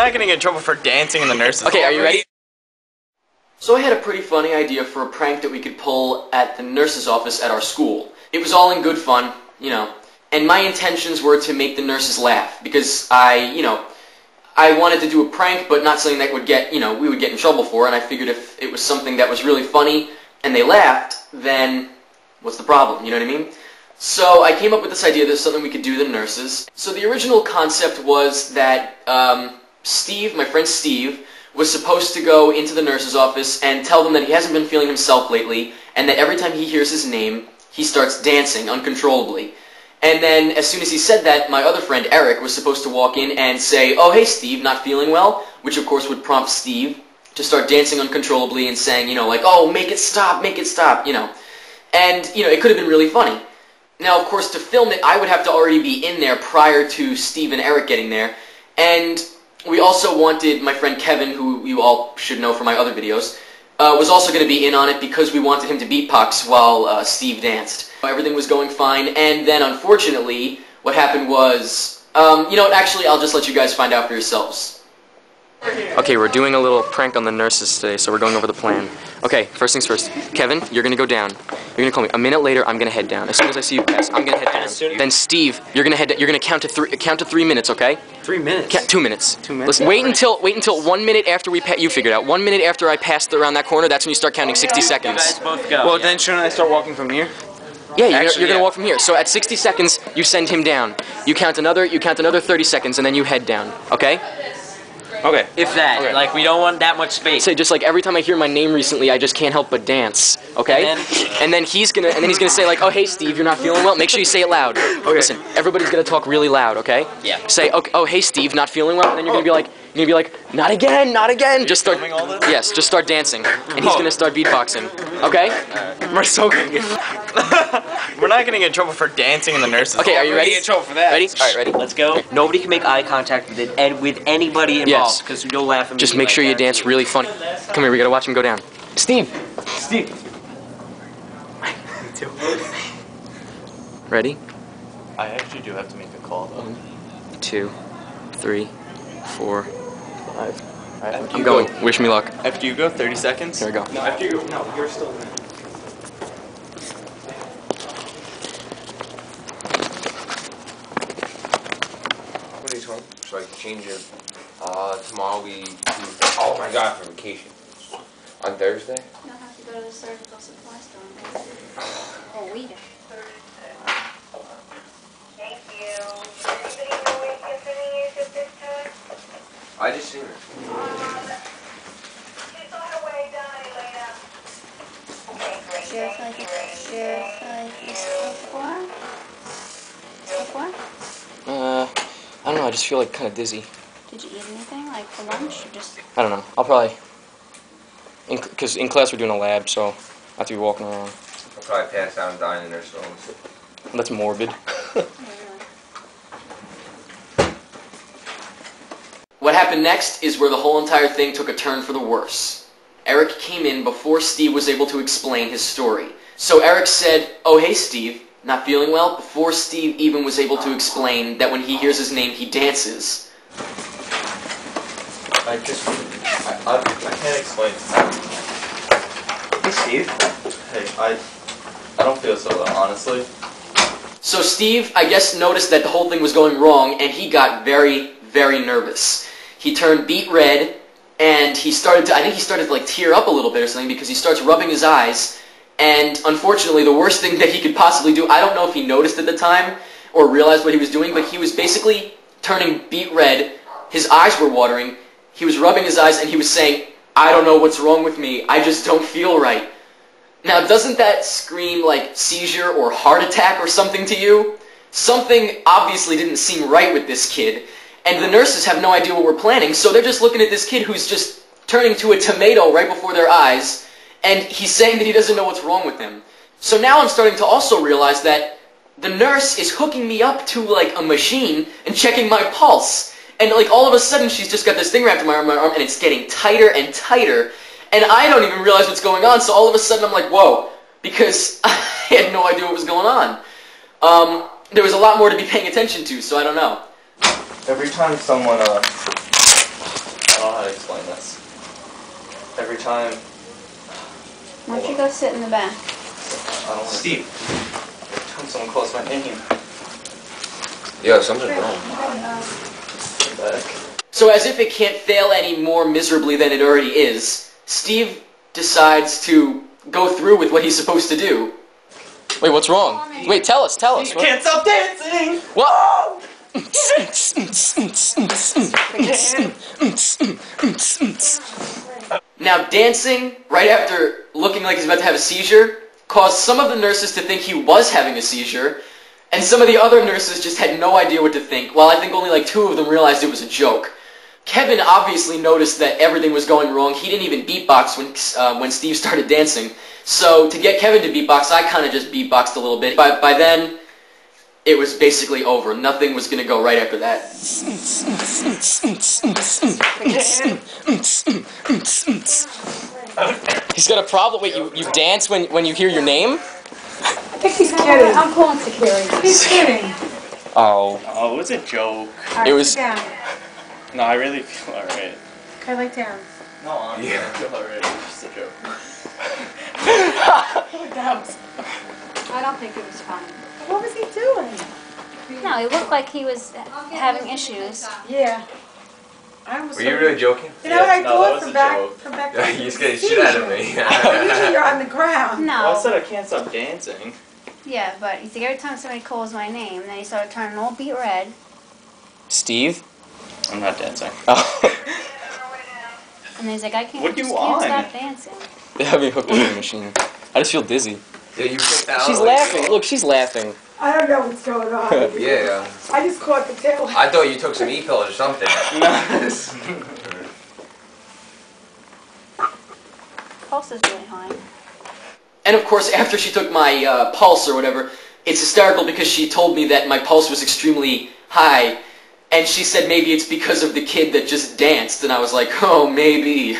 not gonna get in trouble for dancing in the nurse's office. Okay, are you ready? So I had a pretty funny idea for a prank that we could pull at the nurse's office at our school. It was all in good fun, you know, and my intentions were to make the nurses laugh, because I wanted to do a prank, but not something that would get, we would get in trouble for, and I figured if it was something that was really funny and they laughed, then what's the problem, you know what I mean? So I came up with this idea that something we could do to the nurses. So the original concept was that Steve, my friend Steve, was supposed to go into the nurse's office and tell them that he hasn't been feeling himself lately, and that every time he hears his name, he starts dancing uncontrollably. And then, as soon as he said that, my other friend Eric was supposed to walk in and say, "Oh, hey Steve, not feeling well?" Which of course would prompt Steve to start dancing uncontrollably and saying, like, "Oh, make it stop, you know." And, it could have been really funny. Now, of course, to film it, I would have to already be in there prior to Steve and Eric getting there, and we also wanted my friend Kevin, who you all should know from my other videos, was also going to be in on it because we wanted him to beatbox while Steve danced. Everything was going fine, and then unfortunately, what happened was, actually, I'll just let you guys find out for yourselves. Okay, we're doing a little prank on the nurses today, so we're going over the plan. Okay, first things first. Kevin, you're gonna go down. You're gonna call me. A minute later, I'm gonna head down. As soon as I see you pass, I'm gonna head down. Then Steve, you're gonna head. You're gonna count to 3 minutes, okay? 3 minutes. 2 minutes. 2 minutes. Listen, wait until 1 minute after you figured out. 1 minute after I passed around that corner, that's when you start counting 60 seconds. You guys both go. Well, then shouldn't I start walking from here? Yeah, you're gonna walk from here. So at 60 seconds, you send him down. You count another 30 seconds, and then you head down. Okay? Okay. If that, okay. Like, we don't want that much space. Say just like every time I hear my name recently, I just can't help but dance. Okay? And then he's gonna say like, "Oh, hey Steve, you're not feeling well." Make sure you say it loud. Okay. Listen, everybody's gonna talk really loud. Okay? Yeah. Say, "Okay, oh, hey Steve, not feeling well," and then you're gonna be like, "Not again, not again." Just start. Yes, just start dancing, and he's gonna start beatboxing. Okay? We're so gonna get. We're not gonna get in trouble for dancing in the nurse's office. Okay, are you ready? Get in trouble for that. Ready? All right, ready. Let's go. Okay. Nobody can make eye contact with anybody involved, because you'll laugh at me. Just make sure you dance really funny. Come here, we gotta watch him go down. Steve! Ready? I actually do have to make a call though. 1, 2, 3, 4, 5. Alright, I'm going. Wish me luck. After you go, 30 seconds. Here we go. No, after you go. No, you're still in. What are you talking? So I can change it. Tomorrow we do. Oh my God, for vacation. On Thursday? You'll have to go to the surgical supply store and get it. Or we do. Thank you. Does anybody know where Tiffany is at this time? I just seen her. She's on her way down, Elena. Okay, great. Sheriff like this before? I don't know, I just feel like kind of dizzy. Did you eat anything, like for lunch, or just... I don't know. I'll probably... Because in class we're doing a lab, so I have to be walking around. I'll probably pass out and die in their stones. That's morbid. What happened next is where the whole entire thing took a turn for the worse. Eric came in before Steve was able to explain his story. So Eric said, "Oh, hey Steve, not feeling well?" before Steve even was able to explain that when he hears his name, he dances. I can't explain. Hey, Steve. Hey, I don't feel so well, honestly. So Steve, I guess, noticed that the whole thing was going wrong, and he got very, very nervous. He turned beet red, and I think he started to like tear up a little bit or something, because he starts rubbing his eyes, and unfortunately the worst thing that he could possibly do, I don't know if he noticed at the time, or realized what he was doing, but he was basically turning beet red, his eyes were watering, he was rubbing his eyes, and he was saying, "I don't know what's wrong with me, I just don't feel right." Now, doesn't that scream like seizure or heart attack or something to you? Something obviously didn't seem right with this kid, and the nurses have no idea what we're planning, so they're just looking at this kid who's just turning to a tomato right before their eyes, and he's saying that he doesn't know what's wrong with him. So now I'm starting to also realize that the nurse is hooking me up to like a machine and checking my pulse. And like all of a sudden she's just got this thing wrapped in my arm, and it's getting tighter and tighter, and I don't even realize what's going on, so all of a sudden I'm like, whoa, because I had no idea what was going on. There was a lot more to be paying attention to, so I don't know. Every time someone don't know how to explain this. Every time. Why don't you go sit in the back? I don't want to. Steve. Every time someone calls my name. Yeah, something's wrong. Back. So as if it can't fail any more miserably than it already is, Steve decides to go through with what he's supposed to do. Wait, what's wrong? Wait, tell us. You can't stop dancing! Whoa! Now dancing, right after looking like he's about to have a seizure, caused some of the nurses to think he was having a seizure, and some of the other nurses just had no idea what to think, while I think only like 2 of them realized it was a joke. Kevin obviously noticed that everything was going wrong. He didn't even beatbox when Steve started dancing. So to get Kevin to beatbox, I kind of just beatboxed a little bit. By then, it was basically over. Nothing was going to go right after that. He's got a problem. Wait, you dance when you hear your name? I think he's kidding. I'm calling security. He's kidding. Oh. Oh, it was a joke. Right, It was- sit down. No, I really feel alright. Okay, lay down. No, honestly, I feel alright. It's just a joke. I don't think it was funny. What was he doing? No, he looked like he was having issues. Yeah. I was Were you really joking? You know what I No, thought that was from a back joke. from back Yeah, you scared the shit out of me. Usually you're on the ground. Well, I No. said I can't stop dancing. Yeah, but you see, every time somebody calls my name, then he started turning all beet red. Steve? I'm not dancing. Oh. And he's like, I can't, What do you just can't want? stop dancing. They have me hooked up to the machine. I just feel dizzy. Yeah, you picked out. She's laughing. Look, she's laughing. I don't know what's going on. Yeah. I just caught the tail. I thought you took some E-pills or something. Pulse is really high. And of course, after she took my pulse or whatever, it's hysterical because she told me that my pulse was extremely high, and she said maybe it's because of the kid that just danced, and I was like, oh, maybe.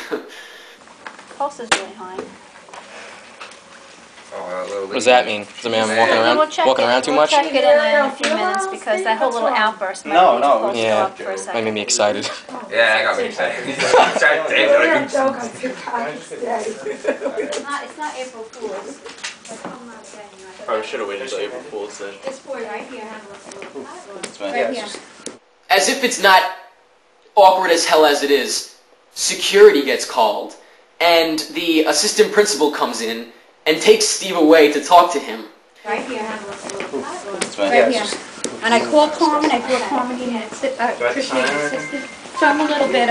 Pulse is really high. What does that mean? Does that mean I'm walking around too much? We'll check it in a few minutes because that whole little outburst might make your pulse go Yeah, up for a that second. made me excited. Yeah, I got me excited. Yeah, joke on Tupac today. It's not April Fool's. Probably should have waited until April Fool's Day. This boy right here has a little It's my right here. As if it's not awkward as hell as it is, security gets called, and the assistant principal comes in and takes Steve away to talk to him. Right here has a little It's my right here. And I called Carmen, I told Carmen he had Christian assistant. So I'm a little bit,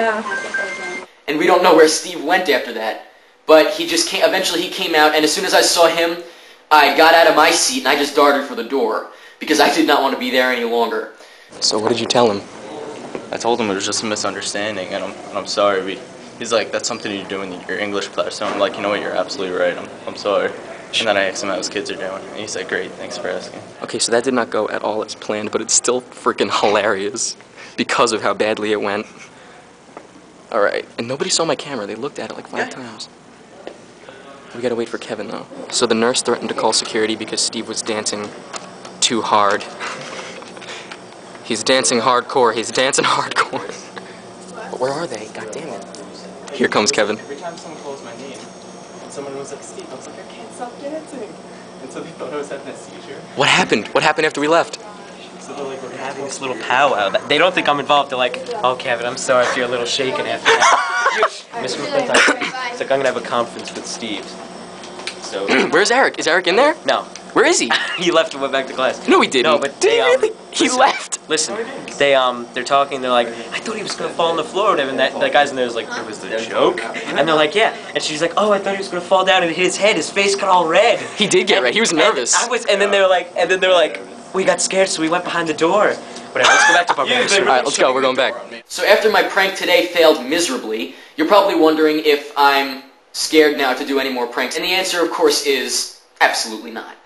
And we don't know where Steve went after that. But he just came, eventually he came out, and as soon as I saw him, I got out of my seat and I just darted for the door, because I did not want to be there any longer. So what did you tell him? I told him it was just a misunderstanding, and I'm sorry. He's like, that's something you do in your English class. So I'm like, you know what, you're absolutely right. I'm sorry. And then I asked him how his kids are doing, and he said, great, thanks for asking. Okay, so that did not go at all as planned, but it's still freaking hilarious because of how badly it went. Alright, and nobody saw my camera. They looked at it like 5 times. We gotta wait for Kevin, though. So the nurse threatened to call security because Steve was dancing too hard. He's dancing hardcore. He's dancing hardcore. But where are they? God damn it. Here comes Kevin. Every time someone calls my name, and someone was like, Steve, I was like, I can't stop dancing. And so they thought I was having a seizure. What happened? What happened after we left? So they're like, we're having this little powwow. They don't think I'm involved. They're like, oh, Kevin, I'm sorry if you're a little shaken after that. Mr. McClintock, it's like I'm going to have a conference with Steve. So, Where's Eric? Is Eric in there? no. Where is he? He left and went back to class. No, he didn't. No, but Did they, he really? He listen, left. Listen, they're talking, they're like, I thought he was going to fall on the floor or whatever, and that guy's in there was like, it was a joke? And they're like, yeah. And she's like, oh, I thought he was going to fall down and hit his head. His face got all red. He did get red. He was nervous. And then they're like, we got scared, so we went behind the door. Whatever, let's go back to preparation. Alright, let's go. We're going back. So after my prank today failed miserably, you're probably wondering if I'm scared now to do any more pranks. And the answer, of course, is absolutely not.